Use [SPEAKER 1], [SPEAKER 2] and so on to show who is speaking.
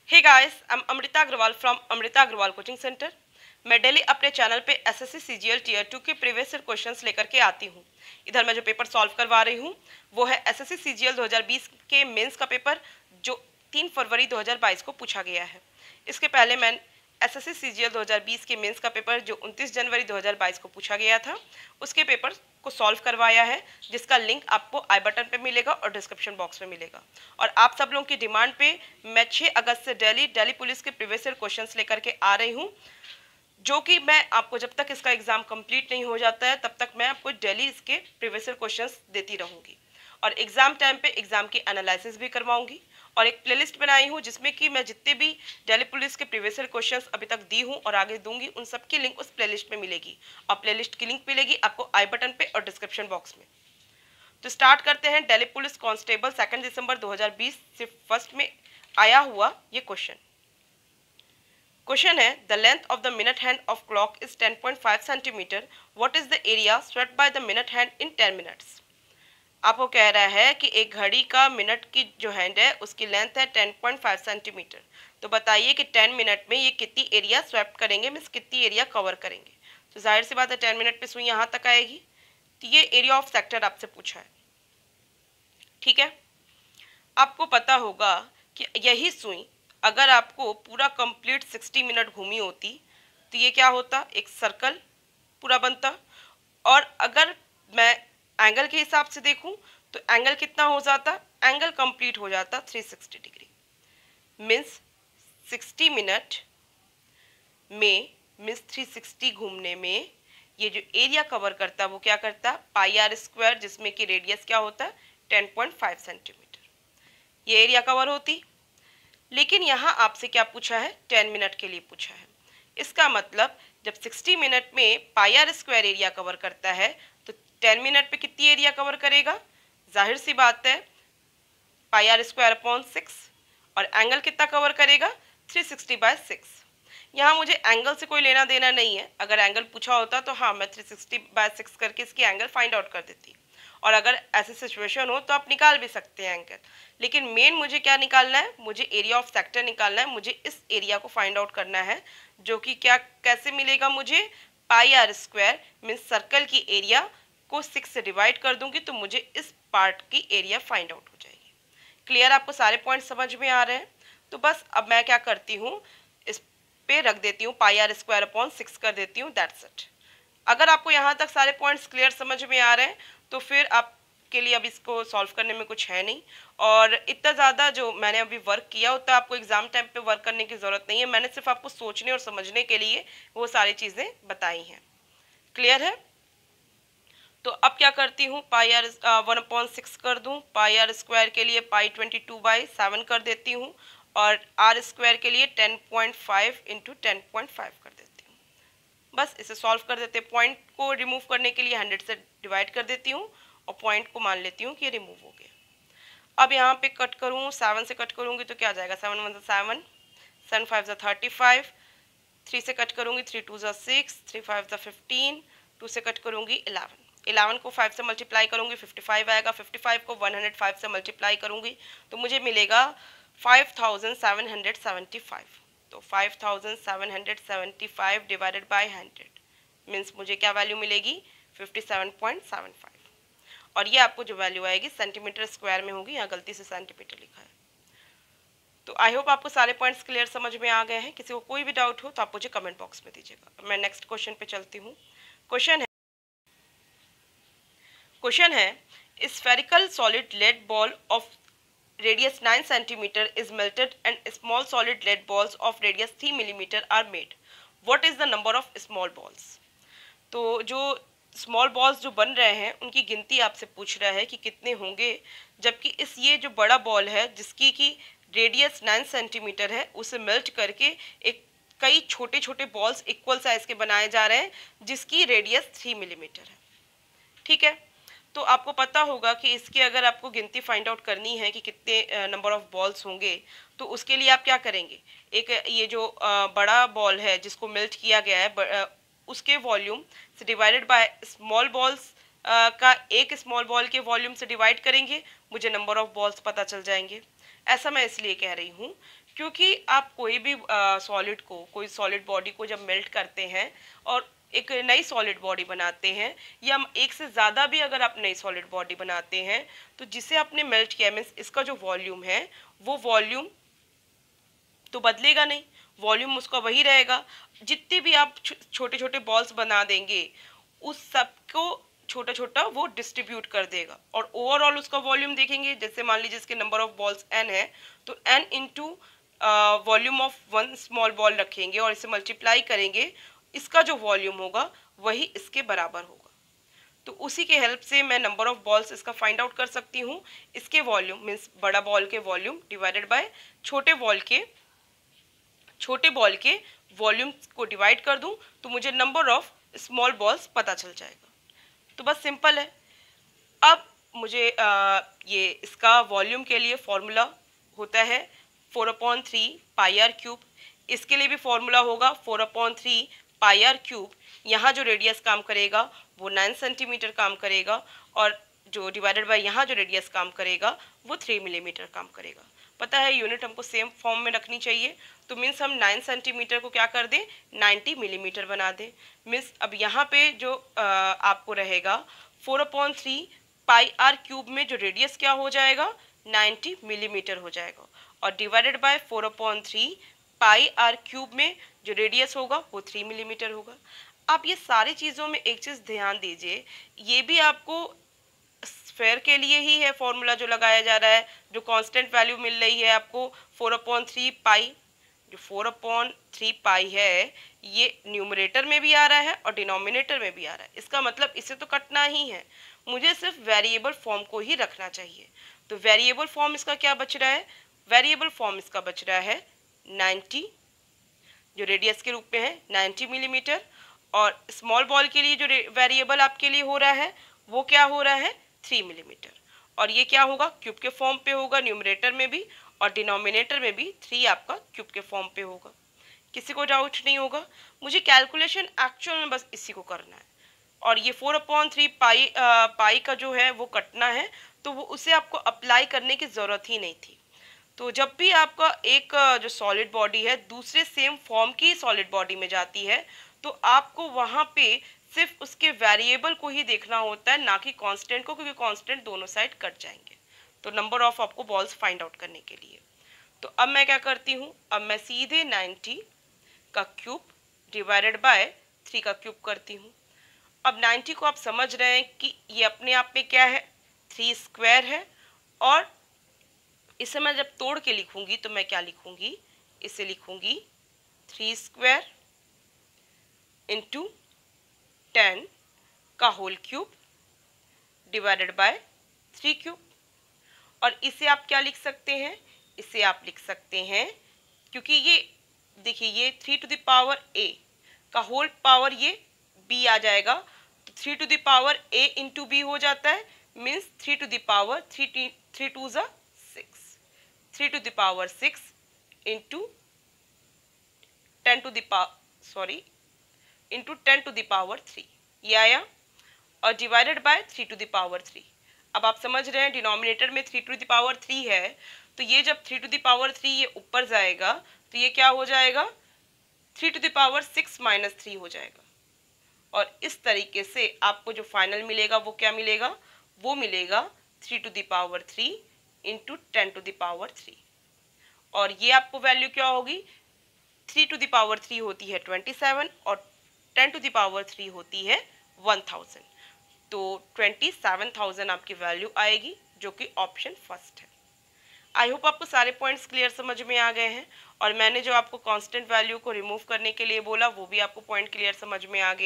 [SPEAKER 1] Hey guys, I am Amrita Agarwal from Amrita Agarwal coaching centre. मैं daily अपने channel पे एसएससी सीजीएल टीयर 2 के प्रीवियस ईयर क्वेश्चंस लेकर के आती हूँ। इधर मैं जो पेपर सॉल्व करवा रही हूँ वो है एसएससी सीजीएल 2020 के मेंस का पेपर, जो 3 फरवरी 2022 को पूछा गया है। इसके पहले मैं एसएससी सीजीएल 2020 के मेंस का पेपर जो 29 जनवरी 2022 को पूछा गया था, उसके पेपर को सॉल्व करवाया है, जिसका लिंक आपको आई बटन पे मिलेगा और डिस्क्रिप्शन बॉक्स में मिलेगा। और आप सब लोगों की डिमांड पे मैं 6 अगस्त से दिल्ली पुलिस के प्रीवियस ईयर क्वेश्चंस लेकर के आ रही हूँ, जो कि मैं आपको जब तक इसका एग्जाम कंप्लीट नहीं हो जाता है तब तक मैं आपको डेली इसके प्रीवियस ईयर क्वेश्चंस देती रहूँगी। और एग्जाम टाइम पे एग्जाम की एनालिसिस भी करवाऊंगी। और एक प्लेलिस्ट बनाई हूँ जिसमें कि मैं जितने भी दिल्ली पुलिस के प्रीवियस ईयर क्वेश्चंस अभी तक दी हूँ और आगे दूंगी, उन सब की लिंक उस प्लेलिस्ट में मिलेगी। और प्लेलिस्ट की लिंक मिलेगी आपको आई बटन पे और डिस्क्रिप्शन बॉक्स में। तो स्टार्ट करते हैं। दिल्ली पुलिस कांस्टेबल 2 दिसंबर 2020 से फर्स्ट में आया हुआ ये क्वेश्चन है, the length of the minute hand of clock is 10.5 centimetre. What is the area swept by the minute hand in 10 minutes. आपको कह रहा है कि एक घड़ी का मिनट की जो हैंड है उसकी लेंथ है 10.5 सेंटीमीटर। तो बताइए कि 10 मिनट में ये कितनी एरिया स्वेप्ट करेंगे, मीन्स कितनी एरिया कवर करेंगे। तो जाहिर सी बात है 10 मिनट पे सुई यहाँ तक आएगी, तो ये एरिया ऑफ सेक्टर आपसे पूछा है। ठीक है, आपको पता होगा कि यही सुई अगर आपको पूरा कंप्लीट 60 मिनट घूमी होती तो ये क्या होता, एक सर्कल पूरा बनता। और अगर मैं एंगल के हिसाब से देखूं तो एंगल कितना हो जाता, एंगल कंप्लीट हो जाता 360 डिग्री। मीन्स 60 मिनट में मीन्स 360 घूमने में ये जो एरिया कवर करता वो क्या करता, पाई आर स्क्वायर, जिसमें कि रेडियस क्या होता है 10.5 सेंटीमीटर, ये एरिया कवर होती। लेकिन यहाँ आपसे क्या पूछा है, 10 मिनट के लिए पूछा है। इसका मतलब जब 60 मिनट में पाई आर स्क्वायर एरिया कवर करता है तो 10 मिनट पे कितनी एरिया कवर करेगा, जाहिर सी बात है पाई आर स्क्वायर अपॉन 6। और एंगल कितना कवर करेगा, 360/6। यहाँ मुझे एंगल से कोई लेना देना नहीं है। अगर एंगल पूछा होता तो हाँ मैं 360/6 करके इसकी एंगल फाइंड आउट कर देती, और अगर ऐसी सिचुएशन हो तो आप निकाल भी सकते हैं एंगल। लेकिन मेन मुझे क्या निकालना है, मुझे एरिया ऑफ सेक्टर निकालना है। मुझे इस एरिया को फाइंड आउट करना है, जो कि क्या कैसे मिलेगा मुझे, पाई आर स्क्वायर मीन्स सर्कल की एरिया को 6 से डिवाइड कर दूंगी तो मुझे इस पार्ट की एरिया फाइंड आउट हो जाएगी। क्लियर, आपको सारे पॉइंट समझ में आ रहे हैं। तो बस अब मैं क्या करती हूँ, इस पे रख देती हूँ पाई आर स्क्वायर अपॉन 6 कर देती हूँ, दैट्स इट। अगर आपको यहाँ तक सारे पॉइंट्स क्लियर समझ में आ रहे हैं तो फिर आपके लिए अब इसको सॉल्व करने में कुछ है नहीं। और इतना ज़्यादा जो मैंने अभी वर्क किया उतना आपको एग्जाम टाइम पे वर्क करने की ज़रूरत नहीं है। मैंने सिर्फ आपको सोचने और समझने के लिए वो सारी चीज़ें बताई हैं। क्लियर है। तो अब क्या करती हूँ, पाई आर 1/6 कर दूँ, पाई आर स्क्वायर के लिए पाई 22/7 कर देती हूँ, और आर स्क्वायर के लिए 10.5 इंटू 10.5 कर देती हूँ। बस इसे सॉल्व कर देते हैं। पॉइंट को रिमूव करने के लिए 100 से डिवाइड कर देती हूँ और पॉइंट को मान लेती हूँ कि ये रिमूव हो गया। अब यहाँ पे कट करूँ, 7 से कट करूँगी तो क्या आ जाएगा, 7 1 7, 7 5 35, 3 से कट करूँगी 3 2 6, 3 5 15, 2 से कट करूँगी 11, 11 को 5 से मल्टीप्लाई करूँगी 55 आएगा, 55 को 105 से मल्टीप्लाई करूँगी तो मुझे मिलेगा 5775। तो 5775 डिवाइडेड बाय 100 मीन्स मुझे क्या वैल्यू मिलेगी, 57.75। और ये आपको जो वैल्यू आएगी सेंटीमीटर स्क्वायर में होगी, यहाँ गलती से सेंटीमीटर लिखा है। तो आई होप आपको सारे पॉइंट्स क्लियर समझ में आ गए हैं। किसी को कोई भी डाउट हो तो आप मुझे कमेंट बॉक्स में दीजिएगा। मैं नेक्स्ट क्वेश्चन पे चलती हूँ। क्वेश्चन है spherical solid lead ball of radius 9 centimeter is melted and small solid lead balls of radius 3 millimeter are made. What is the number of small balls? तो जो small balls जो बन रहे हैं उनकी गिनती आपसे पूछ रहा है कि कितने होंगे, जबकि इस ये जो बड़ा बॉल है जिसकी की रेडियस 9 सेंटीमीटर है उसे मेल्ट करके एक कई छोटे छोटे बॉल्स इक्वल साइज के बनाए जा रहे हैं जिसकी रेडियस 3 मिलीमीटर है। ठीक है, तो आपको पता होगा कि इसकी अगर आपको गिनती फाइंड आउट करनी है कि कितने नंबर ऑफ बॉल्स होंगे तो उसके लिए आप क्या करेंगे, एक ये जो बड़ा बॉल है जिसको मेल्ट किया गया है उसके वॉल्यूम से डिवाइडेड बाय स्मॉल बॉल्स का एक स्मॉल बॉल के वॉल्यूम से डिवाइड करेंगे, मुझे नंबर ऑफ बॉल्स पता चल जाएंगे। ऐसा मैं इसलिए कह रही हूँ क्योंकि आप कोई भी सॉलिड को, कोई सॉलिड बॉडी को जब मेल्ट करते हैं और एक नई सॉलिड बॉडी बनाते हैं, या एक से ज़्यादा भी अगर आप नई सॉलिड बॉडी बनाते हैं, तो जिसे आपने मेल्ट किया मीन्स इसका जो वॉल्यूम है वो वॉल्यूम तो बदलेगा नहीं, वॉल्यूम उसका वही रहेगा। जितने भी आप छोटे छोटे बॉल्स बना देंगे उस सबको छोटा छोटा वो डिस्ट्रीब्यूट कर देगा, और ओवरऑल उसका वॉल्यूम देखेंगे, जैसे मान लीजिए इसके नंबर ऑफ बॉल्स n है तो n into volume of one small ball रखेंगे और इसे मल्टीप्लाई करेंगे, इसका जो वॉल्यूम होगा वही इसके बराबर होगा। तो उसी के हेल्प से मैं नंबर ऑफ बॉल्स इसका फाइंड आउट कर सकती हूँ। इसके वॉल्यूम मीन्स बड़ा बॉल के वॉल्यूम डिवाइडेड बाय छोटे बॉल के वॉल्यूम को डिवाइड कर दूं तो मुझे नंबर ऑफ स्मॉल बॉल्स पता चल जाएगा। तो बस सिंपल है। अब मुझे ये इसका वॉल्यूम के लिए फॉर्मूला होता है 4/3 पाई आर क्यूब। इसके लिए भी फॉर्मूला होगा 4/3 पाई आर क्यूब। यहाँ जो रेडियस काम करेगा वो 9 सेंटीमीटर काम करेगा, और जो डिवाइडेड बाय यहाँ जो रेडियस काम करेगा वो 3 मिलीमीटर काम करेगा। पता है यूनिट हमको सेम फॉर्म में रखनी चाहिए, तो मीन्स हम 9 सेंटीमीटर को क्या कर दें, 90 मिलीमीटर बना दें। मीन्स अब यहाँ पे जो आपको रहेगा 4/3 पाई आर क्यूब में जो रेडियस क्या हो जाएगा 90 मिलीमीटर हो जाएगा, और divided by 4/3 pi r cube में जो रेडियस होगा वो 3 मिलीमीटर होगा। आप ये सारी चीज़ों में एक चीज़ ध्यान दीजिए, ये भी आपको स्फेयर के लिए ही है फॉर्मूला जो लगाया जा रहा है, जो कांस्टेंट वैल्यू मिल रही है आपको 4/3 पाई। जो 4/3 पाई है ये न्यूमरेटर में भी आ रहा है और डिनोमिनेटर में भी आ रहा है, इसका मतलब इसे तो कटना ही है, मुझे सिर्फ वेरिएबल फॉर्म को ही रखना चाहिए। तो वेरिएबल फॉर्म इसका क्या बच रहा है, वेरिएबल फॉर्म इसका बच रहा है 90, जो रेडियस के रूप में है 90 मिलीमीटर, और स्मॉल बॉल के लिए जो वेरिएबल आपके लिए हो रहा है वो क्या हो रहा है 3 मिलीमीटर, और ये क्या होगा क्यूब के फॉर्म पे होगा न्यूमरेटर में भी, और डिनोमिनेटर में भी 3 आपका क्यूब के फॉर्म पे होगा। किसी को डाउट नहीं होगा। मुझे कैलकुलेशन एक्चुअल में बस इसी को करना है, और ये 4/3 पाई का जो है वो कटना है, तो वो उसे आपको अप्लाई करने की ज़रूरत ही नहीं थी। तो जब भी आपका एक जो सॉलिड बॉडी है दूसरे सेम फॉर्म की सॉलिड बॉडी में जाती है, तो आपको वहाँ पे सिर्फ उसके वेरिएबल को ही देखना होता है, ना कि कांस्टेंट को, क्योंकि कांस्टेंट दोनों साइड कट जाएंगे। तो नंबर ऑफ आपको बॉल्स फाइंड आउट करने के लिए, तो अब मैं क्या करती हूँ, अब मैं सीधे 90 का क्यूब डिवाइडेड बाय 3 का क्यूब करती हूँ। अब 90 को आप समझ रहे हैं कि ये अपने आप में क्या है 3 स्क्वायर है, और इसे मैं जब तोड़ के लिखूंगी तो मैं क्या लिखूंगी, इसे लिखूंगी 3 स्क्वायर इंटू 10 का whole cube divided by 3 cube. और इसे आप क्या लिख सकते हैं, इसे आप लिख सकते हैं, क्योंकि ये देखिए ये 3 टू द पावर a का होल पावर ये b आ जाएगा, तो 3 to the power a into b हो जाता है, means 3 to the power 3 to ज़ा 6, 3 to the power 6 into 10 to the power into 10 to the power 3, ये आया, और divided by 3 to the power 3। अब आप समझ रहे हैं डिनोमिनेटर में 3 टू द पावर 3 है, तो ये जब 3 टू द पावर 3 ये ऊपर जाएगा तो ये क्या हो जाएगा 3 टू द पावर 6 माइनस 3 हो जाएगा, और इस तरीके से आपको जो फाइनल मिलेगा वो क्या मिलेगा, वो मिलेगा 3 to the power 3 into 10 to the power 3, और ये आपको वैल्यू क्या होगी 3 टू द पावर 3 होती है 27, और 10 टू द पावर 3 होती है 1000, तो 27,000 आपकी वैल्यू आएगी, जो कि ऑप्शन फर्स्ट है। आई होप आपको सारे पॉइंट्स क्लियर समझ में आ गए हैं, और मैंने जो आपको कांस्टेंट वैल्यू को रिमूव करने के लिए बोला वो भी आपको पॉइंट क्लियर समझ में आ गए।